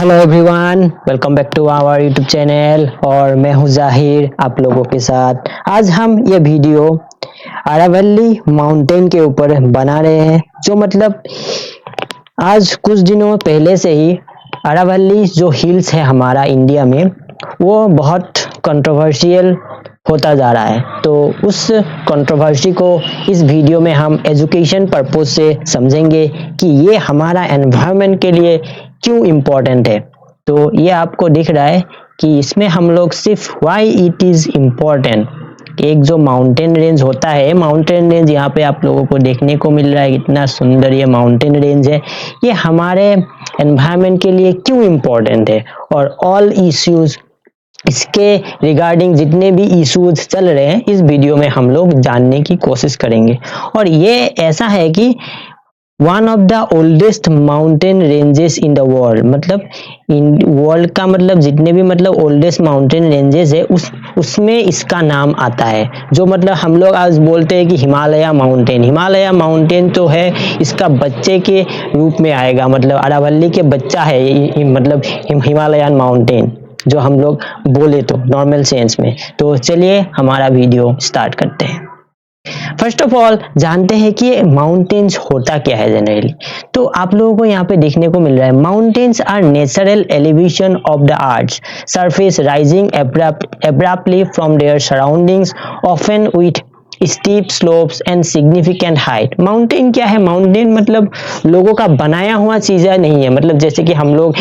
Hello everyone, welcome back to our YouTube channel. और मैं हूं जाहिर आप लोगों के साथ। आज हम ये वीडियो अरावली माउंटेन के ऊपर बना रहे हैं, जो मतलब आज कुछ दिनों पहले से ही अरावली जो हिल्स है हमारा इंडिया में, वो बहुत कंट्रोवर्शियल होता जा रहा है। तो उस कंट्रोवर्सी को इस वीडियो में हम एजुकेशन पर्पस से समझेंगे कि ये हमारा एनवायरनमेंट के लिए क्यों इम्पोर्टेंट है। तो ये आपको दिख रहा है कि इसमें हम लोग सिर्फ व्हाई इट इज इम्पोर्टेंट, एक जो माउंटेन रेंज होता है, माउंटेन रेंज यहाँ पे आप लोगों को देखने को मिल रहा है, इतना सुंदर ये माउंटेन रेंज है, ये हमारे एनवायरनमेंट के लिए क्यों इम्पोर्टेंट है। और ऑल इश्यूज, इसके रिगार्डिंग जितने भी इश्यूज चल रहे हैं, इस वीडियो में हम लोग जानने की कोशिश करेंगे। और ये ऐसा है कि one of the oldest mountain ranges in the world, मतलब इन वर्ल्ड का मतलब जितने भी मतलब ओल्डेस्ट माउंटेन रेंजेस है उसमें इसका नाम आता है। जो मतलब हम लोग आज बोलते हैं कि हिमालय माउंटेन, हिमालय माउंटेन तो है, इसका बच्चे के रूप में आएगा, मतलब अरावली के बच्चा है मतलब हिमालयन माउंटेन, जो हम लोग बोले तो नॉर्मल सेंस में। तो चलिए हमारा वीडियो स्टार्ट करते हैं। फर्स्ट ऑफ ऑल जानते हैं कि माउंटेन्स होता क्या है जनरली। तो आप लोगों को यहाँ पे देखने को मिल रहा है, mountains are natural elevation of the earth surface rising abruptly from their surroundings, often with steep slopes and significant height। Mountain क्या है? माउंटेन मतलब लोगों का बनाया हुआ चीज नहीं है। मतलब जैसे कि हम लोग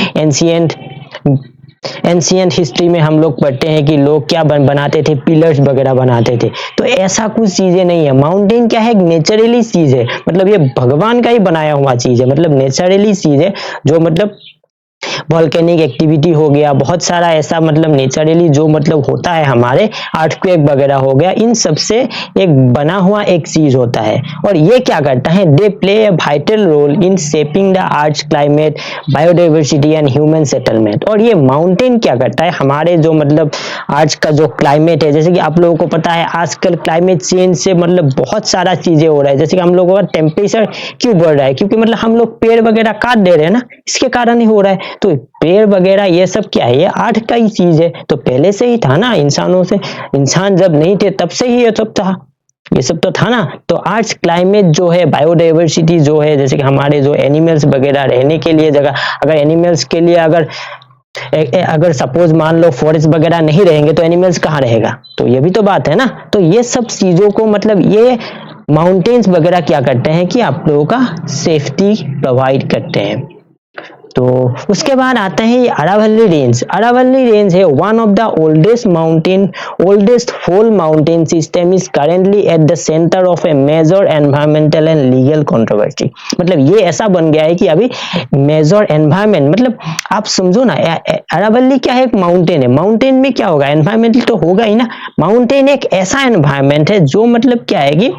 एंशियंट हिस्ट्री में हम लोग पढ़ते हैं कि लोग क्या बनाते थे, पिलर्स वगैरह बनाते थे। तो ऐसा कुछ चीजें नहीं है। माउंटेन क्या है? नेचुरली चीज है, मतलब ये भगवान का ही बनाया हुआ चीज है, मतलब नेचुरली चीज है, जो मतलब वॉल्केनिक एक्टिविटी हो गया, बहुत सारा ऐसा मतलब नेचुरली जो मतलब होता है, हमारे अर्थक्वेक वगैरह हो गया, इन सब से एक बना हुआ एक चीज होता है। और ये क्या करता है? They play a vital role in shaping the earth climate, biodiversity and human settlement. और ये माउंटेन क्या करता है? हमारे जो मतलब आज का जो क्लाइमेट है, जैसे कि आप लोगों को पता है आजकल क्लाइमेट चेंज से मतलब बहुत सारा चीजें हो रहा है। जैसे कि हम लोगों का टेम्परेचर क्यों बढ़ रहा है? क्योंकि मतलब हम लोग पेड़ वगैरह काट दे रहे हैं ना, इसके कारण ही हो रहा है। तो पेड़ वगैरह ये सब क्या है? ये अर्थ का ही चीज है। तो पहले से ही था ना, इंसानों से, इंसान जब नहीं थे तब से ही ये सब था, ये सब तो था ना। तो अर्थ क्लाइमेट जो है, बायोडाइवर्सिटी जो है, जैसे कि हमारे जो एनिमल्स वगैरह रहने के लिए जगह, अगर एनिमल्स के लिए अगर सपोज मान लो फॉरेस्ट वगैरह नहीं रहेंगे तो एनिमल्स कहाँ रहेगा? तो ये भी तो बात है ना। तो ये सब चीजों को मतलब ये माउंटेन्स वगैरह क्या करते हैं कि आप लोगों का सेफ्टी प्रोवाइड करते हैं। तो उसके बाद आता है अरावली रेंज। अरावली रेंज है one of the oldest whole mountain system, is currently at the centre of a major environmental and legal controversy. मतलब ये ऐसा बन गया है कि अभी मेजर एनवायरमेंट, मतलब आप समझो ना, अरावली क्या है? एक माउंटेन है, माउंटेन में क्या होगा? एनवायरमेंटल तो होगा ही ना। माउंटेन एक ऐसा एनवायरमेंट है जो मतलब क्या है कि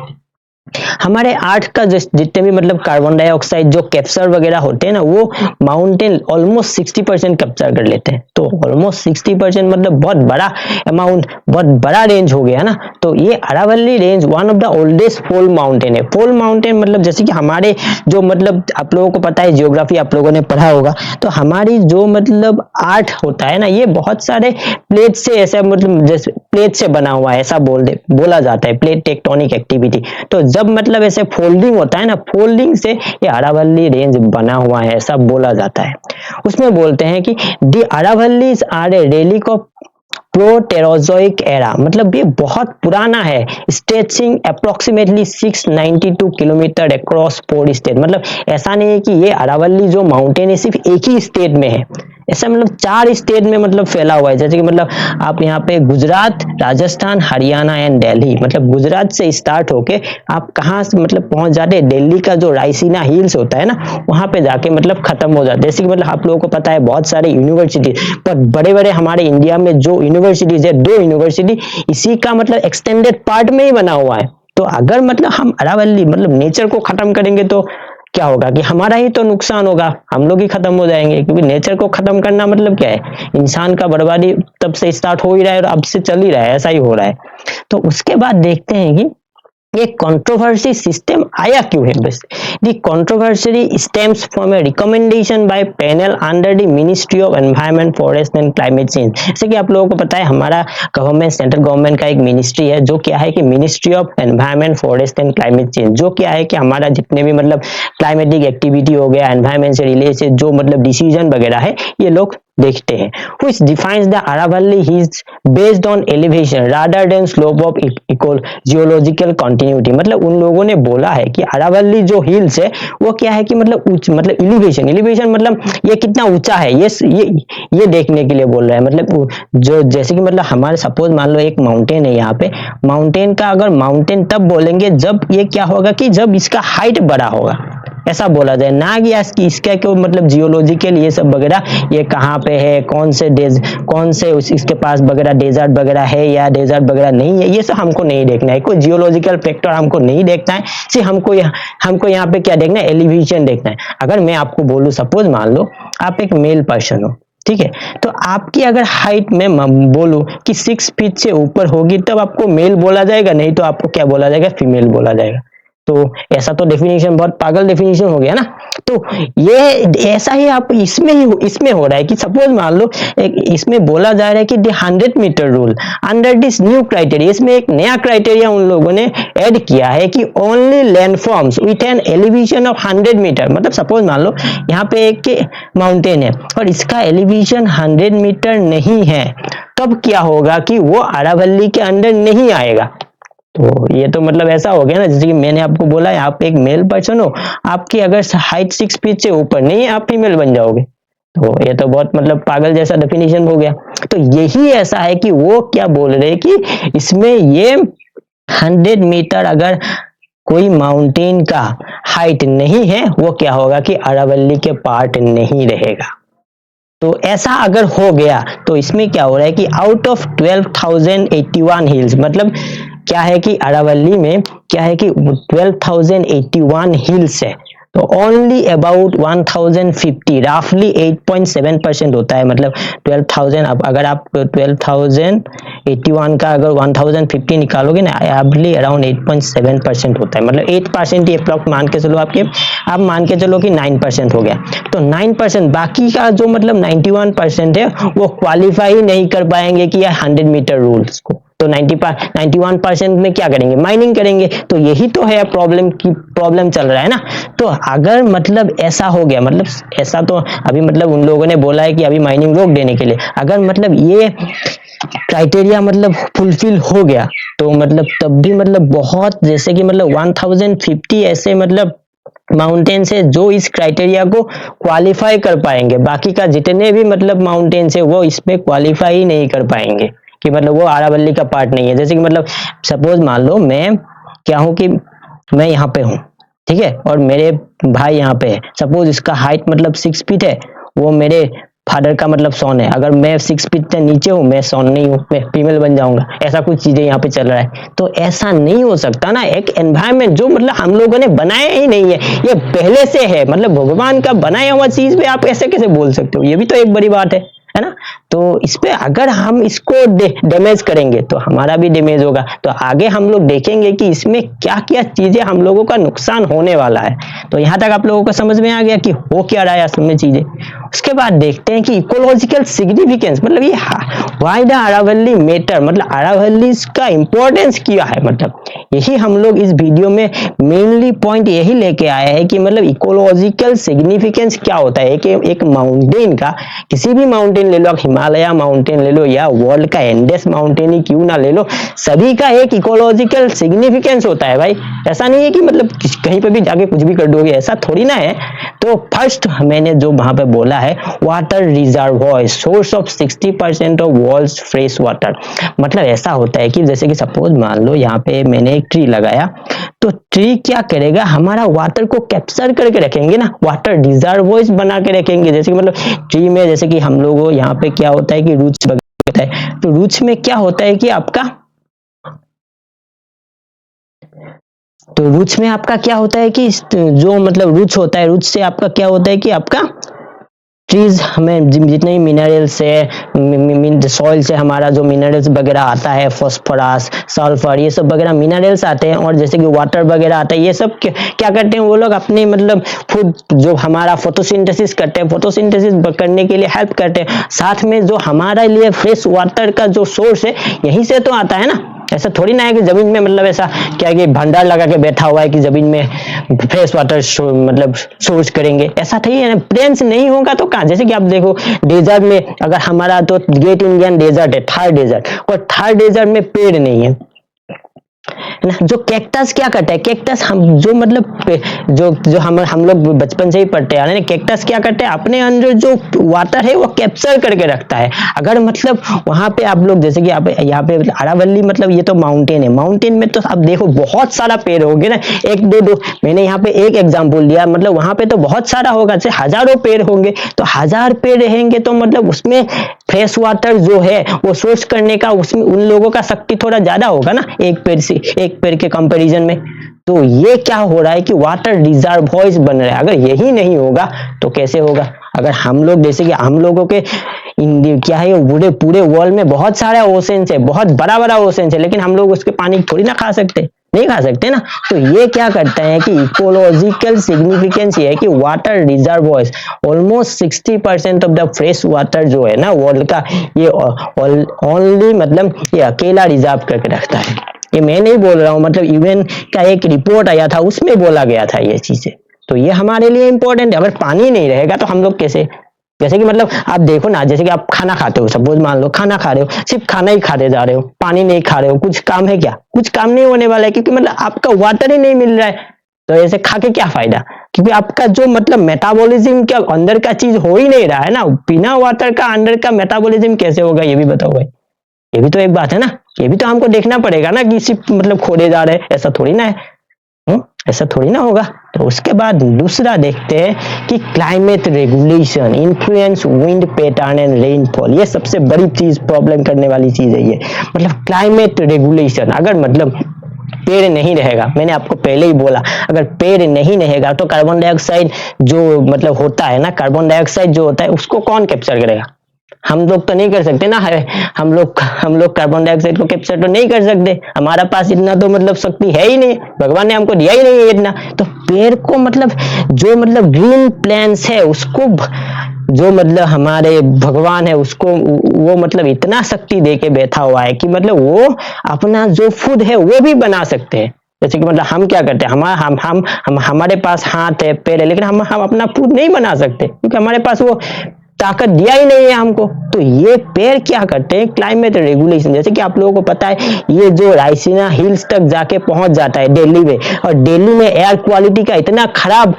हमारे अर्थ का जितने भी मतलब कार्बन डाइऑक्साइड जो कैप्चर वगैरह होते हैं ना, वो माउंटेन ऑलमोस्ट 60% कैप्चर कर लेते हैं। तो ऑलमोस्ट 60% मतलब बहुत बड़ा अमाउंट, बहुत बड़ा रेंज हो गया ना। तो ये Aravalli range one of the oldest fold mountain है। फोल माउंटेन मतलब जैसे कि हमारे जो मतलब आप लोगों को पता है, जियोग्राफी आप लोगों ने पढ़ा होगा, तो हमारी जो मतलब अर्थ होता है ना, ये बहुत सारे प्लेट से ऐसा मतलब जैसे प्लेट से बना हुआ है, ऐसा बोला जाता है, प्लेट टेक्टोनिक एक्टिविटी। तो जब मतलब ऐसे फोल्डिंग होता है ना, फोल्डिंग से ये अरावली रेंज बना हुआ है, ऐसा बोला जाता है। उसमें बोलते हैं कि the Aravallis are a relic of proterozoic era, मतलब ये बहुत पुराना है, stretching approximately 692 kilometre across 4 state. मतलब ऐसा नहीं है कि ये अरावली जो माउंटेन है सिर्फ एक ही स्टेट में है, ऐसा मतलब 4 स्टेट में मतलब फैला हुआ है। जैसे कि मतलब आप यहाँ पे गुजरात, राजस्थान, हरियाणा एंड दिल्ली, मतलब गुजरात से स्टार्ट होके आप कहाँ से मतलब पहुंच जाते हैं, दिल्ली का जो रायसीना हिल्स होता है ना, वहां पे जाके मतलब खत्म हो जाते हैं। जैसे कि मतलब आप लोगों को पता है बहुत सारे यूनिवर्सिटी, पर बड़े बड़े हमारे इंडिया में जो यूनिवर्सिटीज है, 2 यूनिवर्सिटी इसी का मतलब एक्सटेंडेड पार्ट में ही बना हुआ है। तो अगर मतलब हम अरावली मतलब नेचर को खत्म करेंगे तो क्या होगा कि हमारा ही तो नुकसान होगा, हम लोग ही खत्म हो जाएंगे। क्योंकि नेचर को खत्म करना मतलब क्या है? इंसान का बर्बादी तब से स्टार्ट हो ही रहा है और अब से चल ही रहा है, ऐसा ही हो रहा है। तो उसके बाद देखते हैं कि ये कंट्रोवर्सी सिस्टम आया क्यों है? बस the controversy stems from A recommendation bye panel under the ministry of environment forest and climate change. जैसे कि आप लोगों को पता है हमारा गवर्नमेंट, सेंट्रल गवर्नमेंट का एक मिनिस्ट्री है जो क्या है कि ministry of environment forest and climate change, जो क्या है कि हमारा जितने भी मतलब क्लाइमेटिक एक्टिविटी हो गया, एनवायरनमेंट से रिलेटेड जो मतलब डिसीजन वगैरह है ये लोग देखते हैं। which defines the Aravalli hills based on elevation rather than slope of geological continuity। मतलब उन लोगों ने बोला है कि अरावली जो हिल्स है वो क्या है कि मतलब मतलब एलिवेशन मतलब ये कितना ऊंचा है, ये देखने के लिए बोल रहा है। मतलब जो जैसे कि मतलब हमारे सपोज मान लो एक माउंटेन है, यहाँ पे माउंटेन का अगर माउंटेन तब बोलेंगे जब ये क्या होगा कि जब इसका हाइट बड़ा होगा, ऐसा बोला जाए ना कि इसका क्यों मतलब जियोलॉजिकल ये सब वगैरह, ये कहाँ पे है, कौन से इसके पास वगैरह डेजर्ट वगैरह है या डेजर्ट वगैरह नहीं है, ये सब हमको नहीं देखना है। कोई जियोलॉजिकल फैक्टर हमको नहीं देखना है, सिर्फ हमको यहाँ पे क्या देखना है, एलिवेशन देखना है। अगर मैं आपको बोलूं, सपोज मान लो आप एक मेल पर्सन हो, ठीक है, तो आपकी अगर हाइट में बोलूं कि 6 फीट से ऊपर होगी तब आपको मेल बोला जाएगा, नहीं तो आपको क्या बोला जाएगा, फीमेल बोला जाएगा। तो ऐसा तो डेफिनेशन बहुत पागल डेफिनेशन हो गया ना। तो ये ऐसा ही आप इसमें हो रहा है कि सपोज मान लो एक इसमें बोला जा रहा है कि the 100 metre rule under this new criteria, इसमें एक नया क्राइटेरिया उन लोगों ने ऐड किया है कि only landforms with an elevation of 100 metre. मतलब सपोज मान लो यहाँ पे एक माउंटेन है और इसका एलिवेशन 100 मीटर नहीं है, तब क्या होगा कि वो अरावली के अंदर नहीं आएगा। तो ये तो मतलब ऐसा हो गया ना, जैसे कि मैंने आपको बोला है आप एक मेल पर्सन हो, आपकी अगर हाइट 6 फीट से ऊपर नहीं है आप फीमेल बन जाओगे। तो ये तो बहुत मतलब पागल जैसा डेफिनेशन हो गया। तो यही ऐसा है कि वो क्या बोल रहे हैं कि इसमें ये 100 मीटर अगर कोई माउंटेन का हाइट नहीं है, वो क्या होगा कि अरावली के पार्ट नहीं रहेगा। तो ऐसा अगर हो गया तो इसमें क्या हो रहा है कि आउट ऑफ 12,081 हिल्स, मतलब क्या है कि अरावली में क्या है कि 12,081 हिल्स है, तो ओनली अबाउट 1050 रफली 8.7% होता है। मतलब 12,000, अब अगर आप 12,081 का अगर 1050 निकालोगे ना, रफली अराउंड 8.7% होता है। मतलब 8% ही अप्रॉक्स मान के चलो, आप मान के चलो कि 9% हो गया। तो 9%, बाकी का जो मतलब 91% है वो क्वालिफाई नहीं कर पाएंगे कि 100 मीटर रूल्स को। तो 91% में क्या करेंगे, माइनिंग करेंगे। तो यही तो है प्रॉब्लम चल रहा है ना। तो अगर मतलब ऐसा हो गया, मतलब ऐसा तो अभी मतलब उन लोगों ने बोला है कि अभी माइनिंग रोक देने के लिए, अगर मतलब ये क्राइटेरिया मतलब फुलफिल हो गया तो मतलब तब भी मतलब बहुत, जैसे कि मतलब 1050 ऐसे मतलब माउंटेन्स है जो इस क्राइटेरिया को क्वालिफाई कर पाएंगे, बाकी का जितने भी मतलब माउंटेन्स है वो इसमें क्वालिफाई ही नहीं कर पाएंगे कि मतलब वो अरावली का पार्ट नहीं है। जैसे कि मतलब सपोज मान लो मैं क्या हूं कि मैं यहाँ पे हूँ, ठीक है, और मेरे भाई यहाँ पे है, सपोज इसका हाइट मतलब 6 फीट है, वो मेरे फादर का मतलब सन है। अगर मैं 6 फीट से नीचे हूँ, मैं सन नहीं हूँ, मैं फीमेल बन जाऊंगा। ऐसा कुछ चीजें यहाँ पे चल रहा है। तो ऐसा नहीं हो सकता ना। एक एनवायरमेंट जो मतलब हम लोगों ने बनाया ही नहीं है, ये पहले से है, मतलब भगवान का बनाया हुआ चीज पे आप ऐसे कैसे बोल सकते हो, ये भी तो एक बड़ी बात है ना। तो इस पे अगर हम इसको डैमेज करेंगे तो हमारा भी डैमेज होगा। तो आगे हम लोग देखेंगे कि इसमें क्या क्या चीजें हम लोगों का नुकसान होने वाला है। तो यहाँ तक आप लोगों को समझ में आ गया कि हो क्या रहा है असल में चीजें। उसके बाद देखते हैं कि इकोलॉजिकल सिग्निफिकेंस, मतलब ये व्हाई द अरावली मैटर, मतलब अरावली का इंपॉर्टेंस क्या है। मतलब यही हम लोग इस वीडियो में मेनली पॉइंट यही लेके आए हैं कि मतलब इकोलॉजिकल सिग्निफिकेंस क्या होता है। एक माउंटेन का, किसी भी माउंटेन ले लो, आप हिमालय माउंटेन ले लो या वर्ल्ड का एंडेस माउंटेन ही क्यों ना ले लो, सभी का एक इकोलॉजिकल सिग्निफिकेंस होता है भाई। ऐसा नहीं है कि मतलब कहीं पे भी जाके कुछ भी कर दोगे, ऐसा थोड़ी ना है। तो फर्स्ट मैंने जो वहां पे बोला है, water reservoir, source of 60% of world's fresh water. मतलब ऐसा होता है कि जैसे कि सपोज मान लो यहाँ पे मैंने एक ट्री लगाया, तो ट्री क्या करेगा, हमारा वाटर को कैप्चर करके रखेंगे ना, वाटर रिजर्वॉयर्स बना के रखेंगे। जैसे कि मतलब ट्री में जैसे कि हम लोगों यहाँ पे क्या होता है कि रूट्स वगैरह है, तो रूट्स में क्या होता है कि आपका, तो रूट्स में आपका क्या होता है कि जो मतलब रूट्स होता है, रूट्स से आपका क्या होता है कि आपका ट्रीज हमें जितने मिनरल्स है, सॉइल से हमारा जो मिनरल्स वगैरह आता है, फॉस्फोरस, सल्फर, ये सब वगैरह मिनरल्स आते हैं, और जैसे कि वाटर वगैरह आता है, ये सब क्या करते हैं वो लोग अपने मतलब खुद जो हमारा फोटोसिंथेसिस करते हैं, फोटोसिंथेसिस करने के लिए हेल्प करते हैं। साथ में जो हमारे लिए फ्रेश वाटर का जो सोर्स है यहीं से तो आता है ना। ऐसा थोड़ी ना है कि जमीन में मतलब ऐसा क्या है कि भंडार लगा के बैठा हुआ है कि जमीन में फ्रेश वाटर मतलब सोर्स करेंगे, ऐसा नहीं है। प्लेन से नहीं होगा तो कहाँ, जैसे कि आप देखो डेजर्ट में, अगर हमारा तो ग्रेट इंडियन डेजर्ट है, थार डेजर्ट, और थार डेजर्ट में पेड़ नहीं है ना। जो कैक्टस क्या करता है, कैक्टस हम जो मतलब जो जो हम लोग बचपन से ही पढ़ते आ रहे हैं, कैक्टस क्या करते हैं, अपने अंदर जो वाटर है वो कैप्चर करके रखता है। अगर मतलब वहां पे आप लोग जैसे कि आप यहाँ पे अरावली, मतलब ये तो माउंटेन है, माउंटेन में तो आप देखो बहुत सारा पेड़ होंगे ना, एक दो मैंने यहाँ पे एक एग्जाम्पल दिया, मतलब वहां पे तो बहुत सारा होगा, जैसे हजारों पेड़ होंगे, तो 1000 पेड़ रहेंगे तो मतलब उसमें फ्रेश वाटर जो है वो सोर्स करने का उसमें उन लोगों का शक्ति थोड़ा ज्यादा होगा ना, एक पेड़ के कंपैरिजन में। तो ये क्या हो रहा है कि वाटर रिजर्वॉयर्स बन रहा है। अगर यही नहीं होगा तो कैसे होगा। अगर हम लोग जैसे कि हम लोगों के क्या है पूरे पूरे वर्ल्ड में बहुत सारा ओशन है, बहुत बड़ा बड़ा ओशन है, लेकिन हम लोग उसके पानी थोड़ी ना खा सकते, नहीं खा सकते ना। तो ये क्या करता है कि इकोलॉजिकल सिग्निफिकेंस ये है कि water reservoirs almost 60% of the fresh water जो है ना वर्ल्ड का, ये ओनली मतलब ये अकेला रिजर्व करके रखता है। ये मैं नहीं बोल रहा हूँ, मतलब यूएन का एक रिपोर्ट आया था उसमें बोला गया था ये चीजें। तो ये हमारे लिए इंपॉर्टेंट है। अगर पानी नहीं रहेगा तो हम लोग कैसे, जैसे कि मतलब आप देखो ना, जैसे कि आप खाना खाते हो, सपोज मान लो खाना खा रहे हो, सिर्फ खाना ही खाते जा रहे हो, पानी नहीं खा रहे हो, कुछ काम है क्या, कुछ काम नहीं होने वाला है, क्योंकि मतलब आपका वाटर ही नहीं मिल रहा है। तो ऐसे खा के क्या फायदा, क्योंकि आपका जो मतलब मेटाबॉलिज्म के अंदर का चीज हो ही नहीं रहा है ना। बिना वाटर का अंदर का मेटाबॉलिज्म कैसे होगा, ये भी बताओ भाई। ये भी तो एक बात है ना, ये भी तो हमको देखना पड़ेगा ना कि सिर्फ मतलब खोदे जा रहे हैं, ऐसा थोड़ी ना है। ऐसा थोड़ी ना होगा। तो उसके बाद दूसरा देखते हैं कि climate regulation influence wind pattern and rainfall. ये सबसे बड़ी चीज, प्रॉब्लम करने वाली चीज है ये, मतलब क्लाइमेट रेगुलेशन। अगर मतलब पेड़ नहीं रहेगा, मैंने आपको पहले ही बोला, अगर पेड़ नहीं रहेगा तो कार्बन डाइऑक्साइड जो मतलब होता है ना, कार्बन डाइऑक्साइड जो होता है उसको कौन कैप्चर करेगा। हम लोग तो नहीं कर सकते ना, हम लोग कार्बन डाइऑक्साइड को कैप्चर तो नहीं कर सकते, हमारा पास इतना तो मतलब शक्ति है ही नहीं, भगवान ने हमको दिया ही नहीं है इतना। तो पेड़ को मतलब जो मतलब ग्रीन प्लांट्स है उसको, जो मतलब हमारे भगवान है उसको वो मतलब इतना शक्ति दे के बैठा हुआ है कि मतलब वो अपना जो फूड है वो भी बना सकते हैं। जैसे कि मतलब हम क्या करते हैं, हमारे पास हाथ है, पैर है, लेकिन हम अपना फूड नहीं बना सकते क्योंकि हमारे पास वो ताकत दिया ही नहीं है हमको। तो ये पेड़ क्या करते हैं, क्लाइमेट रेगुलेशन। जैसे कि आप लोगों को पता है ये जो रायसीना हिल्स तक जाके पहुंच जाता है दिल्ली में, और दिल्ली में एयर क्वालिटी का इतना खराब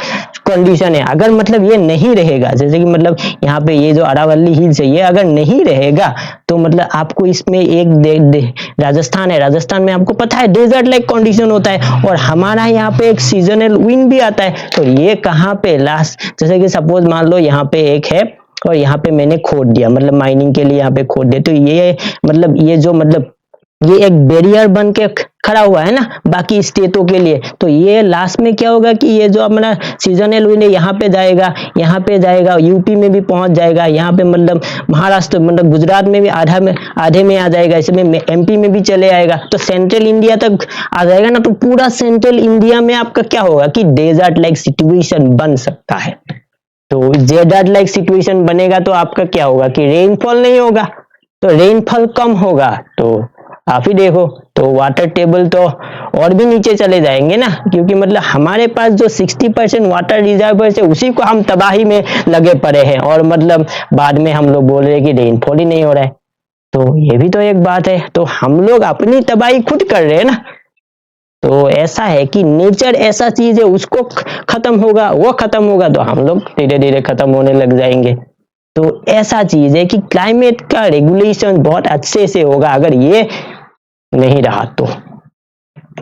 कंडीशन है। अगर मतलब ये नहीं रहेगा, जैसे कि मतलब यहाँ पे ये जो अरावली हिल्स है ये अगर नहीं रहेगा तो मतलब आपको इसमें एक राजस्थान है, राजस्थान में आपको पता है डेजर्ट लाइक कंडीशन होता है, और हमारा यहाँ पे एक सीजनल विंड भी आता है। तो ये कहाँ पे लास्ट, जैसे कि सपोज मान लो यहाँ पे एक है और यहाँ पे मैंने खोद दिया, मतलब माइनिंग के लिए यहाँ पे खोद दिया, तो ये मतलब ये जो मतलब ये एक बैरियर बन के खड़ा हुआ है ना बाकी स्टेटों के लिए। तो ये लास्ट में क्या होगा कि ये जो अपना सीजनल विंड है यहाँ पे जाएगा, यूपी में भी पहुंच जाएगा, यहाँ पे मतलब महाराष्ट्र मतलब गुजरात में भी आधे में आ जाएगा, इसमें एमपी में भी चले आएगा, तो सेंट्रल इंडिया तक आ जाएगा ना। तो पूरा सेंट्रल इंडिया में आपका क्या होगा कि डेजर्ट लाइक सिचुएशन बन सकता है। तो डेजर्ट लाइक सिचुएशन बनेगा तो आपका क्या होगा कि रेनफॉल नहीं होगा, तो रेनफॉल कम होगा, तो आप ही देखो तो वाटर टेबल तो और भी नीचे चले जाएंगे ना, क्योंकि मतलब हमारे पास जो 60% वाटर रिजर्वर्स है उसी को हम तबाही में लगे पड़े हैं, और मतलब बाद में हम लोग बोल रहे हैं कि रेनफॉल ही नहीं हो रहा है। तो ये भी तो एक बात है, तो हम लोग अपनी तबाही खुद कर रहे हैं ना। तो ऐसा है कि नेचर ऐसा चीज है, उसको खत्म होगा, वो खत्म होगा तो हम लोग धीरे धीरे खत्म होने लग जाएंगे। तो ऐसा चीज है कि क्लाइमेट का रेगुलेशन बहुत अच्छे से होगा, अगर ये नहीं रहा तो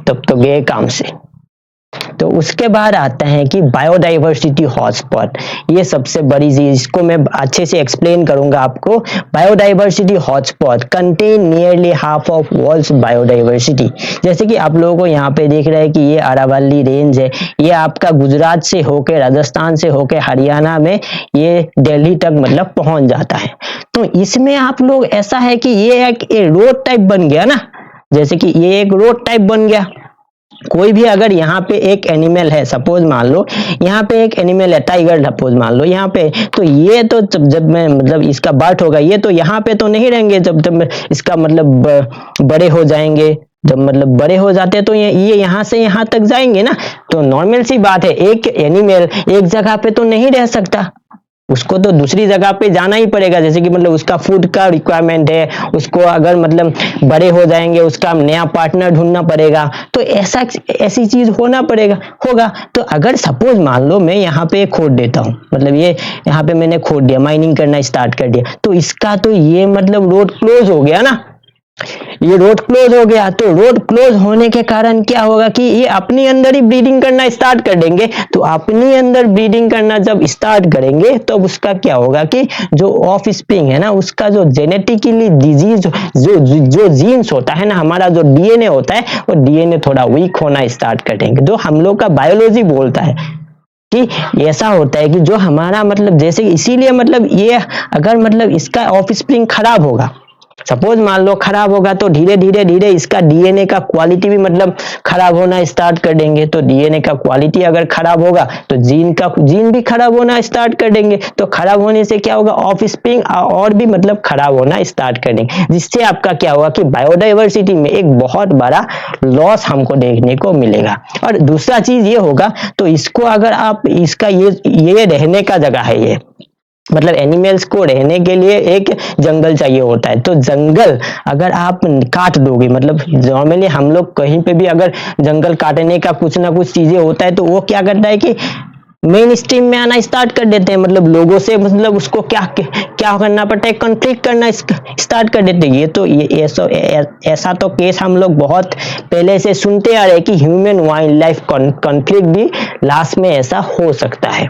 तब तो गए काम से। तो उसके बाद आता है कि बायोडाइवर्सिटी हॉटस्पॉट। ये सबसे बड़ी चीज, इसको मैं अच्छे से एक्सप्लेन करूंगा आपको। Biodiversity hotspot contain nearly half of world's biodiversity. जैसे कि आप लोगों को यहाँ पे देख रहे हैं कि ये अरावली रेंज है, ये आपका गुजरात से होके, राजस्थान से होके हरियाणा में ये दिल्ली तक मतलब पहुंच जाता है। तो इसमें आप लोग ऐसा है कि ये एक रोड टाइप बन गया ना, जैसे कि ये एक रोड टाइप बन गया। कोई भी अगर यहाँ पे एक एनिमल है, सपोज मान लो यहाँ पे एक एनिमल है, टाइगर सपोज मान लो यहाँ पे, तो ये तो जब मैं मतलब इसका बर्थ होगा, ये तो यहाँ पे तो नहीं रहेंगे। जब जब इसका मतलब बड़े हो जाएंगे, जब मतलब बड़े हो जाते हैं तो ये यहाँ से यहाँ तक जाएंगे ना। तो नॉर्मल सी बात है, एक एनिमल एक जगह पे तो नहीं रह सकता, उसको तो दूसरी जगह पे जाना ही पड़ेगा। जैसे कि मतलब उसका फूड का रिक्वायरमेंट है, उसको अगर मतलब बड़े हो जाएंगे उसका नया पार्टनर ढूंढना पड़ेगा, तो ऐसी चीज होगा। तो अगर सपोज मान लो मैं यहाँ पे खोद देता हूँ, मतलब ये यहाँ पे मैंने खोद दिया, माइनिंग करना स्टार्ट कर दिया, तो इसका तो ये मतलब रोड क्लोज हो गया ना, ये रोड क्लोज हो गया। तो रोड क्लोज होने के कारण क्या होगा कि ये अपने अंदर ही ब्रीडिंग करना स्टार्ट कर देंगे। तो अपने अंदर ब्रीडिंग करना जब स्टार्ट करेंगे तो उसका क्या होगा कि जो ऑफ स्प्रिंग है ना, उसका जो जेनेटिकली डिजीज जो जीन्स होता है ना, हमारा जो डीएनए होता है, वो डीएनए थोड़ा वीक होना स्टार्ट कर देंगे। जो हम लोग का बायोलॉजी बोलता है कि ऐसा होता है कि जो हमारा मतलब जैसे, इसीलिए मतलब ये अगर मतलब इसका ऑफ स्प्रिंग खराब होगा, सपोज मान लो खराब होगा, तो धीरे धीरे इसका डीएनए का क्वालिटी भी मतलब खराब होना स्टार्ट कर देंगे। तो डीएनए का क्वालिटी अगर खराब होगा तो जीन भी खराब होना स्टार्ट कर देंगे। तो खराब होने से क्या होगा, ऑफ स्प्रिंग और भी मतलब खराब होना स्टार्ट कर देंगे, जिससे आपका क्या होगा कि बायोडाइवर्सिटी में एक बहुत बड़ा लॉस हमको देखने को मिलेगा। और दूसरा चीज ये होगा, तो इसको अगर आप इसका ये रहने का जगह है, ये मतलब एनिमल्स को रहने के लिए एक जंगल चाहिए होता है। तो जंगल अगर आप काट दोगे, मतलब नॉर्मली हम लोग कहीं पे भी अगर जंगल काटने का कुछ ना कुछ चीजें होता है, तो वो क्या करता है कि मेन स्ट्रीम में आना स्टार्ट कर देते हैं, मतलब लोगों से मतलब उसको क्या करना पड़ता है, कॉन्फ्लिक्ट करना स्टार्ट कर देते हैं। ये ऐसा तो केस हम लोग बहुत पहले से सुनते आ रहे हैं कि ह्यूमन वाइल्ड लाइफ कॉन्फ्लिक्ट भी लास्ट में ऐसा हो सकता है,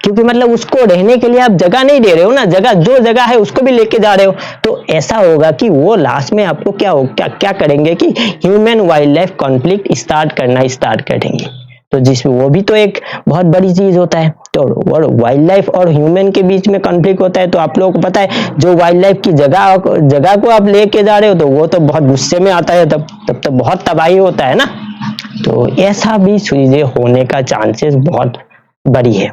क्योंकि मतलब उसको रहने के लिए आप जगह नहीं दे रहे हो ना, जो जगह है उसको भी लेके जा रहे हो। तो ऐसा होगा कि वो लास्ट में आपको क्या करेंगे कि human wild life conflict start कर देंगे। तो जिसमें वो भी तो एक बहुत बड़ी चीज होता है। तो वाइल्ड लाइफ और ह्यूमन के बीच में कॉन्फ्लिक्ट होता है। तो आप लोगों को पता है, जो वाइल्ड लाइफ की जगह को आप लेके जा रहे हो, तो वो तो बहुत गुस्से में आता है, तब तो बहुत तबाही होता है ना। तो ऐसा भी चीजें होने का चांसेस बहुत बड़ी है।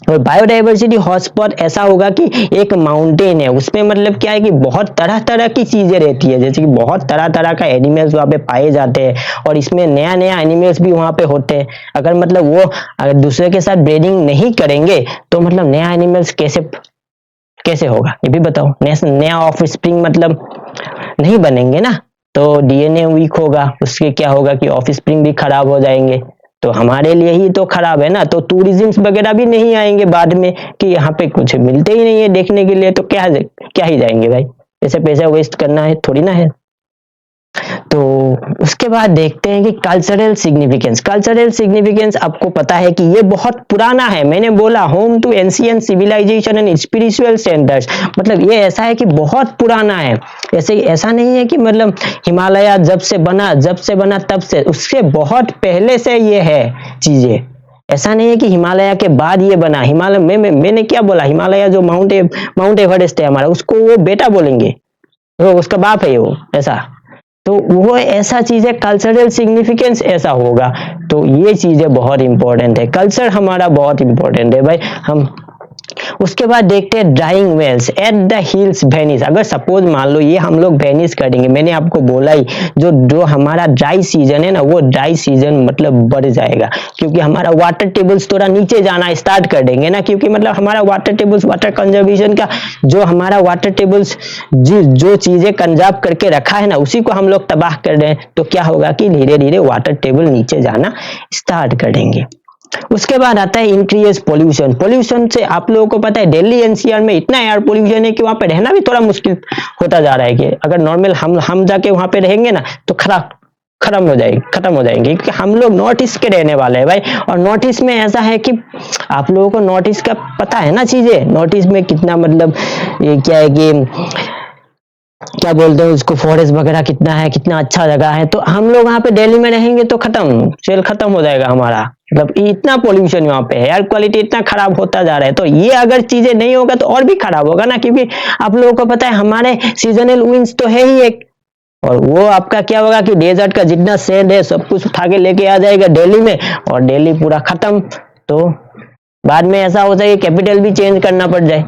और बायोडाइवर्सिटी हॉटस्पॉट ऐसा होगा कि एक माउंटेन है, उसमें मतलब क्या है कि बहुत तरह तरह की चीजें रहती है, जैसे कि बहुत तरह तरह का एनिमल्स वहाँ पे पाए जाते हैं, और इसमें नया नया एनिमल्स भी वहाँ पे होते हैं। अगर मतलब वो अगर दूसरे के साथ ब्रीडिंग नहीं करेंगे, तो मतलब नया एनिमल्स कैसे होगा, ये भी बताओ। नया ऑफ स्प्रिंग मतलब नहीं बनेंगे ना, तो डीएनए वीक होगा, उसके क्या होगा कि ऑफ स्प्रिंग भी खराब हो जाएंगे। तो हमारे लिए ही तो खराब है ना। तो टूरिज्म वगैरह भी नहीं आएंगे बाद में, कि यहाँ पे कुछ मिलते ही नहीं है देखने के लिए, तो क्या ही जाएंगे भाई, ऐसे पैसा वेस्ट करना है थोड़ी ना है। तो उसके बाद देखते हैं कि कल्चरल सिग्निफिकेंस आपको पता है कि ये बहुत पुराना है। मैंने बोला home to ancient civilisation and spiritual centres, मतलब ये ऐसा है कि बहुत पुराना है। ऐसा नहीं है कि मतलब हिमालय जब से बना तब से, उससे बहुत पहले से ये है चीजें। ऐसा नहीं है कि हिमालय के बाद ये बना। हिमालय में मैंने क्या बोला, हिमालय जो माउंट एवरेस्ट है हमारा, उसको वो बेटा बोलेंगे, वो उसका बाप है वो, ऐसा। तो वो ऐसा चीज है, कल्चरल सिग्निफिकेंस ऐसा होगा। तो ये चीजें बहुत इंपॉर्टेंट है, कल्चर हमारा बहुत इंपॉर्टेंट है भाई। हम उसके बाद देखते हैं drying wells at the hills vanish. अगर सपोज मान लो ये हम लोग वेनिस करेंगे, मैंने आपको बोला ही, जो हमारा ड्राई सीजन है ना, वो ड्राई सीजन मतलब बढ़ जाएगा, क्योंकि हमारा वाटर टेबल्स थोड़ा नीचे जाना स्टार्ट कर देंगे ना, क्योंकि मतलब हमारा वाटर टेबल्स, वाटर कंजर्वेशन का जो हमारा वाटर टेबल्स जो चीजें कंजर्व करके रखा है ना, उसी को हम लोग तबाह कर रहे हैं। तो क्या होगा कि धीरे धीरे वाटर टेबल नीचे जाना स्टार्ट कर देंगे। उसके बाद आता है इंक्रीज पोल्यूशन से आप लोगों को पता है दिल्ली एनसीआर में इतना एयर पोल्यूशन है कि वहां पे रहना भी थोड़ा मुश्किल होता जा रहा है। कि अगर नॉर्मल हम जाके वहां पे रहेंगे ना, तो खराब खत्म हो जाएंगे, क्योंकि हम लोग नॉर्थ ईस्ट के रहने वाले हैं भाई। और नॉर्थ ईस्ट में ऐसा है कि आप लोगों को नॉर्थ ईस्ट का पता है ना चीजें, नॉर्थ ईस्ट में कितना मतलब ये क्या है कि क्या बोलते हैं उसको, फॉरेस्ट वगैरह कितना है, कितना अच्छा जगह है। तो हम लोग वहाँ पे दिल्ली में रहेंगे तो सेल खत्म हो जाएगा हमारा। मतलब इतना पोल्यूशन वहाँ पे है, एयर क्वालिटी इतना खराब होता जा रहा है। तो ये अगर चीजें नहीं होगा तो और भी खराब होगा ना, क्योंकि आप लोगों को पता है हमारे सीजनल विंड्स तो है ही एक, और वो आपका क्या होगा कि डेजर्ट का जितना सैंड है सब कुछ उठा के लेके आ जाएगा दिल्ली में, और दिल्ली पूरा खत्म। तो बाद में ऐसा हो जाए कि कैपिटल भी चेंज करना पड़ जाए।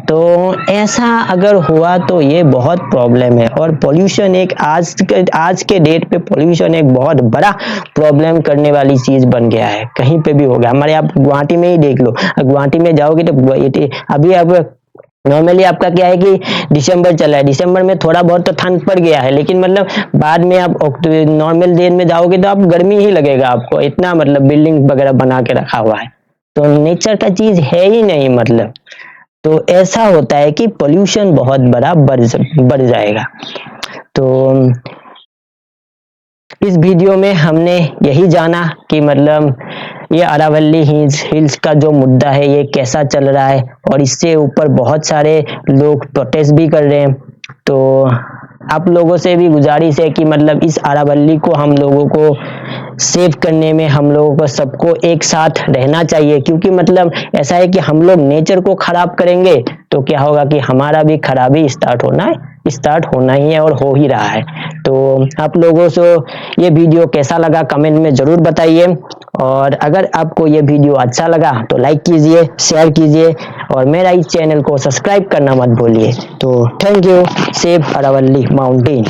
तो ऐसा अगर हुआ तो ये बहुत प्रॉब्लम है। और पोल्यूशन एक आज के डेट पे पोल्यूशन एक बहुत बड़ा प्रॉब्लम करने वाली चीज बन गया है, कहीं पे भी हो गया। हमारे आप गुवाहाटी में ही देख लो, गुवाहाटी में जाओगे तो अभी अब नॉर्मली आपका क्या है कि दिसंबर चला है, दिसंबर में थोड़ा बहुत तो ठंड पड़ गया है, लेकिन मतलब बाद में आप नॉर्मल दिन में जाओगे तो आप गर्मी ही लगेगा आपको, इतना मतलब बिल्डिंग वगैरह बना के रखा हुआ है। तो नेचर का चीज है ही नहीं मतलब। तो ऐसा होता है कि पोल्यूशन बहुत बड़ा बढ़ जाएगा। तो इस वीडियो में हमने यही जाना कि मतलब ये अरावली हिल्स का जो मुद्दा है ये कैसा चल रहा है, और इससे ऊपर बहुत सारे लोग प्रोटेस्ट भी कर रहे हैं। तो आप लोगों से भी गुजारिश है कि मतलब इस अरावली को हम लोगों को सेव करने में हम लोगों को सबको एक साथ रहना चाहिए, क्योंकि मतलब ऐसा है कि हम लोग नेचर को खराब करेंगे तो क्या होगा कि हमारा भी खराबी स्टार्ट होना ही है और हो ही रहा है। तो आप लोगों से ये वीडियो कैसा लगा कमेंट में जरूर बताइए, और अगर आपको ये वीडियो अच्छा लगा तो लाइक कीजिए, शेयर कीजिए, और मेरा इस चैनल को सब्सक्राइब करना मत भूलिए। तो thank you. Save Aravalli mountain.